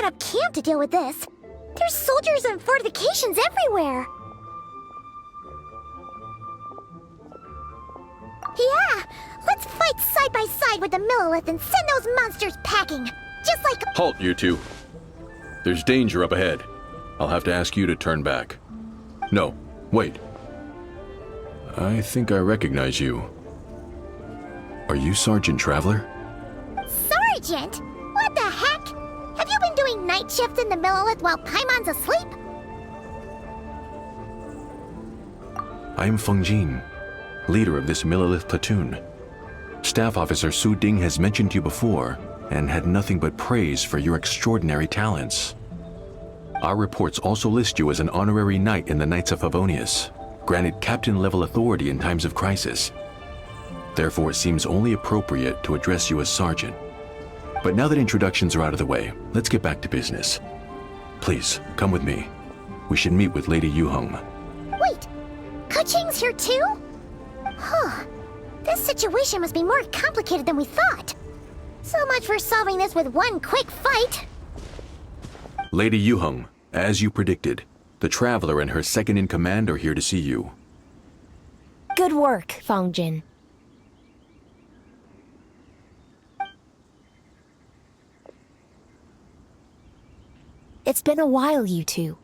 set up camp to deal with this. There's soldiers and fortifications everywhere. Yeah, let's fight side by side with the Millilith and send those monsters packing. Just like— Halt, you two. There's danger up ahead. I'll have to ask you to turn back. No, wait. I think I recognize you. Are you Sergeant Traveler? Sergeant? What the heck? Have you been doing night shifts in the Millilith while Paimon's asleep? I am Feng Jin, leader of this Millilith platoon. Staff Officer Su Ding has mentioned you before and had nothing but praise for your extraordinary talents. Our reports also list you as an honorary knight in the Knights of Favonius, granted captain-level authority in times of crisis. Therefore, it seems only appropriate to address you as Sergeant. But now that introductions are out of the way, let's get back to business. Please, come with me. We should meet with Lady Yuheng. Wait, Keqing's here too? Huh. This situation must be more complicated than we thought. So much for solving this with one quick fight. Lady Yuheng, as you predicted, the Traveler and her second-in-command are here to see you. Good work, Feng Jin. It's been a while, you two.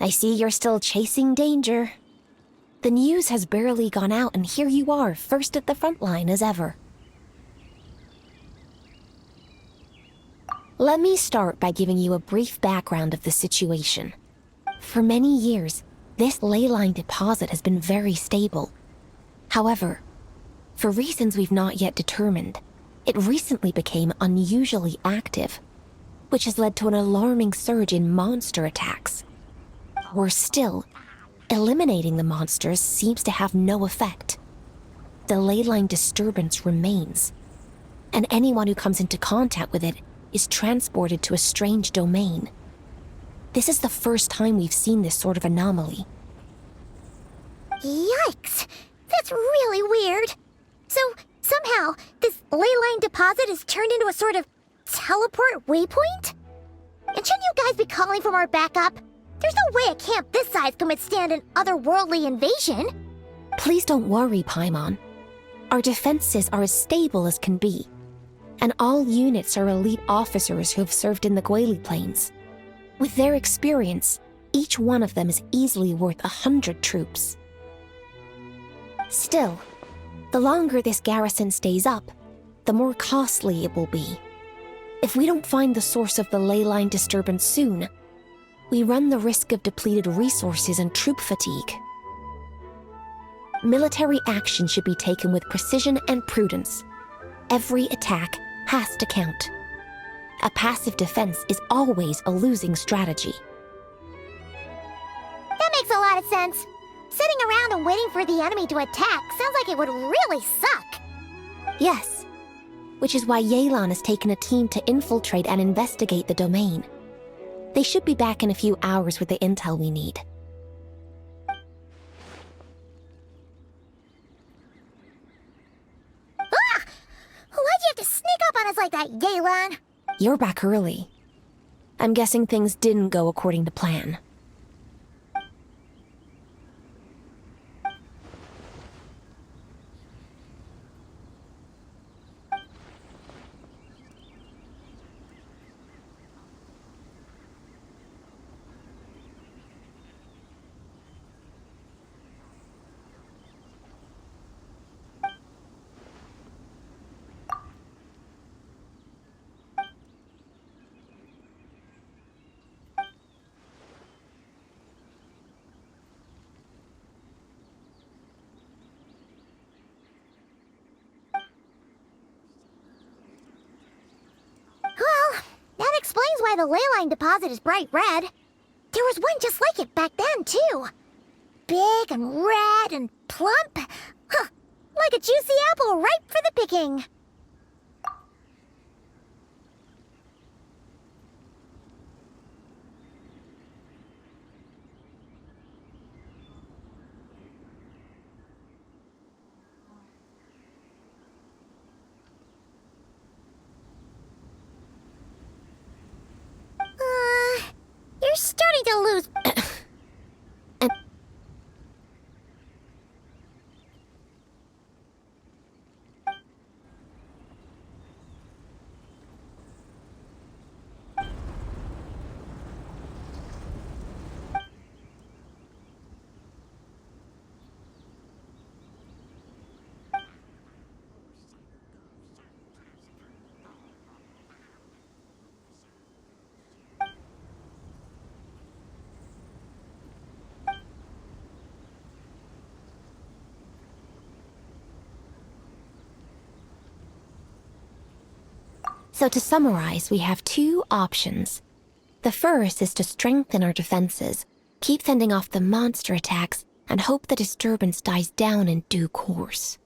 I see you're still chasing danger. The news has barely gone out, and here you are, first at the front line as ever. Let me start by giving you a brief background of the situation. For many years, this ley line deposit has been very stable. However, for reasons we've not yet determined, it recently became unusually active, which has led to an alarming surge in monster attacks. Worse still, eliminating the monsters seems to have no effect. The ley line disturbance remains, and anyone who comes into contact with it is transported to a strange domain. This is the first time we've seen this sort of anomaly. Yikes! That's really weird. So, somehow, this ley line deposit is turned into a sort of teleport waypoint? And shouldn't you guys be calling for more backup? There's no way a camp this size can withstand an otherworldly invasion. Please don't worry, Paimon. Our defenses are as stable as can be, and all units are elite officers who have served in the Guili Plains. With their experience, each one of them is easily worth 100 troops. Still, the longer this garrison stays up, the more costly it will be. If we don't find the source of the ley line disturbance soon, we run the risk of depleted resources and troop fatigue. Military action should be taken with precision and prudence. Every attack has to count. A passive defense is always a losing strategy. That makes a lot of sense. Sitting around and waiting for the enemy to attack sounds like it would really suck. Yes, which is why Yelan has taken a team to infiltrate and investigate the domain. They should be back in a few hours with the intel we need. Ah! Why'd you have to sneak up on us like that, Yelan? You're back early. I'm guessing things didn't go according to plan. Well, that explains why the ley line deposit is bright red. There was one just like it back then, too. Big and red and plump. Huh, like a juicy apple ripe for the picking. like a loser. So to summarize, we have two options. The first is to strengthen our defenses, keep fending off the monster attacks, and hope the disturbance dies down in due course.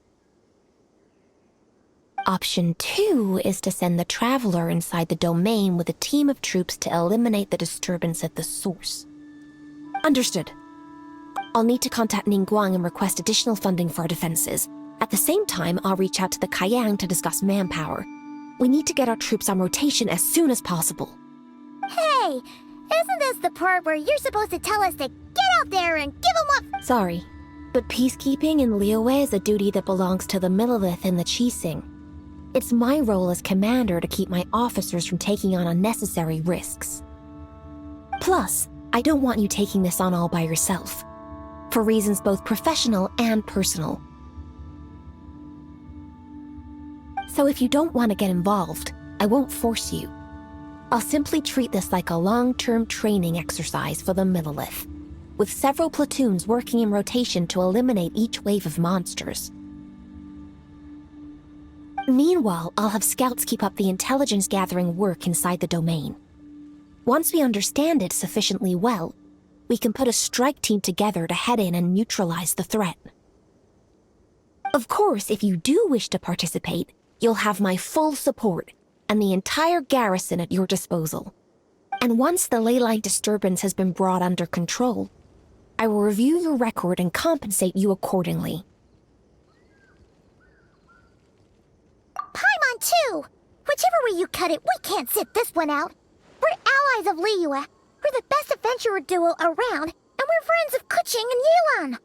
Option 2 is to send the Traveler inside the domain with a team of troops to eliminate the disturbance at the source. Understood. I'll need to contact Ningguang and request additional funding for our defenses. At the same time, I'll reach out to the Kayang to discuss manpower. We need to get our troops on rotation as soon as possible. Hey, isn't this the part where you're supposed to tell us to get out there and give them up? Sorry, but peacekeeping in Liyue is a duty that belongs to the Millelith and the Qixing. It's my role as commander to keep my officers from taking on unnecessary risks. Plus, I don't want you taking this on all by yourself, for reasons both professional and personal. So if you don't want to get involved, I won't force you. I'll simply treat this like a long-term training exercise for the Millelith, with several platoons working in rotation to eliminate each wave of monsters. Meanwhile, I'll have scouts keep up the intelligence-gathering work inside the domain. Once we understand it sufficiently well, we can put a strike team together to head in and neutralize the threat. Of course, if you do wish to participate, you'll have my full support and the entire garrison at your disposal. And once the leyline disturbance has been brought under control, I will review your record and compensate you accordingly. Paimon too! Whichever way you cut it, we can't sit this one out. We're allies of Liyue. We're the best adventurer duo around, and we're friends of Keqing and Yelan.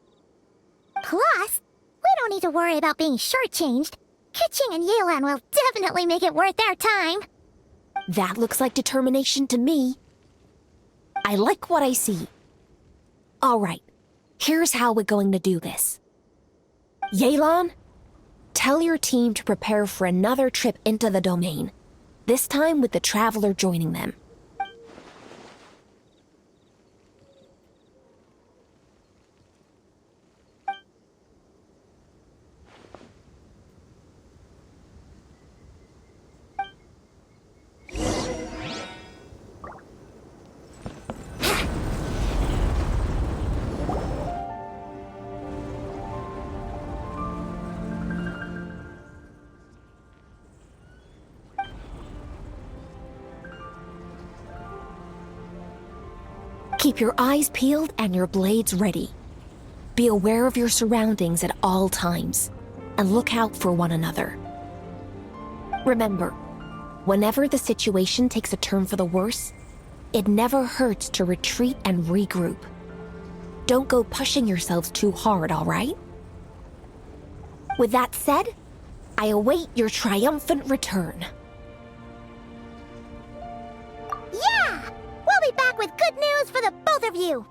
Plus, we don't need to worry about being shortchanged. Keqing and Yelan will definitely make it worth their time. That looks like determination to me. I like what I see. All right, here's how we're going to do this. Yelan, tell your team to prepare for another trip into the domain, this time with the Traveler joining them. Keep your eyes peeled and your blades ready. Be aware of your surroundings at all times, and look out for one another. Remember, whenever the situation takes a turn for the worse, it never hurts to retreat and regroup. Don't go pushing yourselves too hard, all right? With that said, I await your triumphant return. Yeah! We'll be back with good news for the both of you!